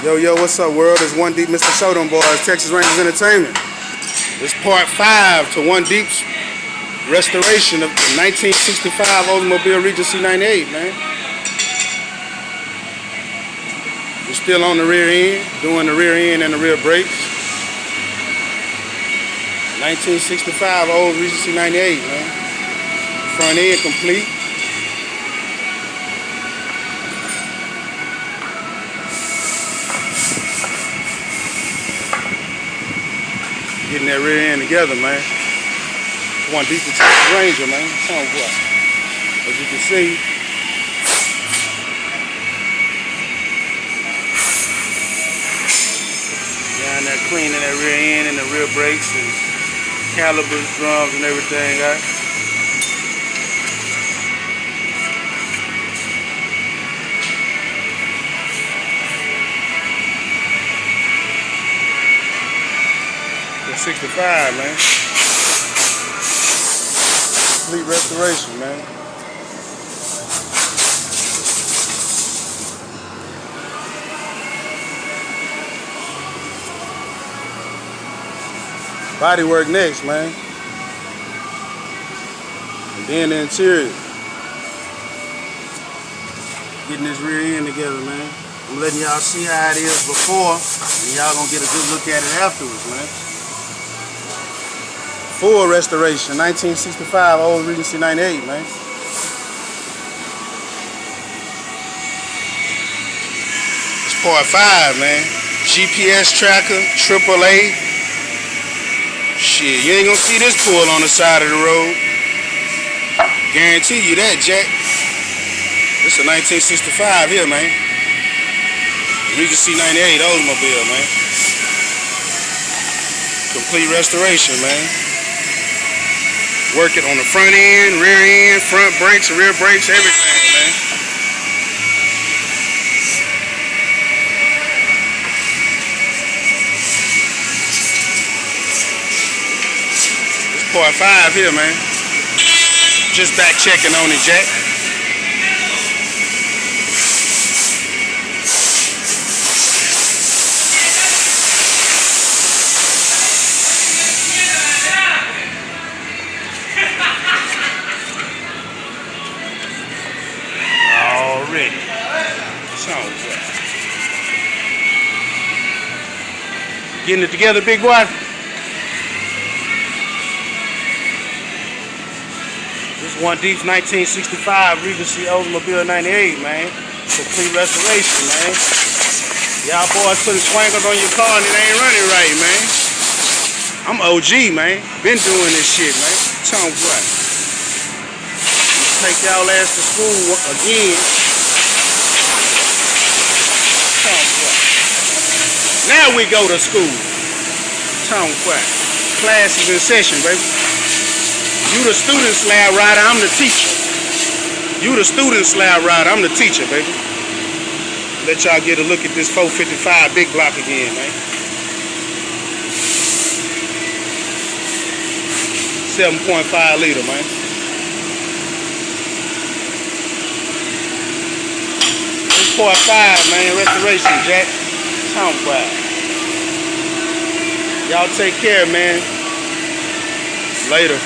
Yo, what's up, world? It's OneDeep's, Mr. Showdown Boys, Texas Rangers Entertainment. It's part 5 to OneDeep's restoration of the 1965 Oldsmobile Regency 98, man. We're still on the rear end, doing the rear end and the rear brakes. 1965 Old Regency 98, man. Front end complete. Getting that rear end together, man. OneDeep's the Texas Ranger, man. Tell me what. As you can see, down there cleaning that rear end and the rear brakes and calipers, drums, and everything, right? It's 65, man. Complete restoration, man. Body work next, man. And then the interior. Getting this rear end together, man. I'm letting y'all see how it is before, and y'all gonna get a good look at it afterwards, man. Full restoration, 1965 Old Regency 98, man. It's part 5, man. GPS tracker, AAA. Shit, you ain't gonna see this pull on the side of the road. Guarantee you that, Jack. This is a 1965 here, man. Regency 98 Oldsmobile, man. Complete restoration, man. Work it on the front end, rear end, front brakes, rear brakes, everything, man. It's part 5 here, man. Just back checking on it, Jack. Already. Sounds good. Getting it together, big boy? This is OneDeep's 1965 Regency Oldsmobile 98, man. Complete restoration, man. Y'all boys putting swangers on your car and it ain't running right, man. I'm OG, man. Been doing this shit, man. Sounds good. Take y'all ass to school again. Now we go to school. Tongue quiet. Class is in session, baby. You the student slab rider, I'm the teacher. You the student slab rider, I'm the teacher, baby. Let y'all get a look at this 455 big block again, man. 7.5 liter, man. This part 5, man. Restoration, Jack. Soundcloud. Y'all take care, man. Later.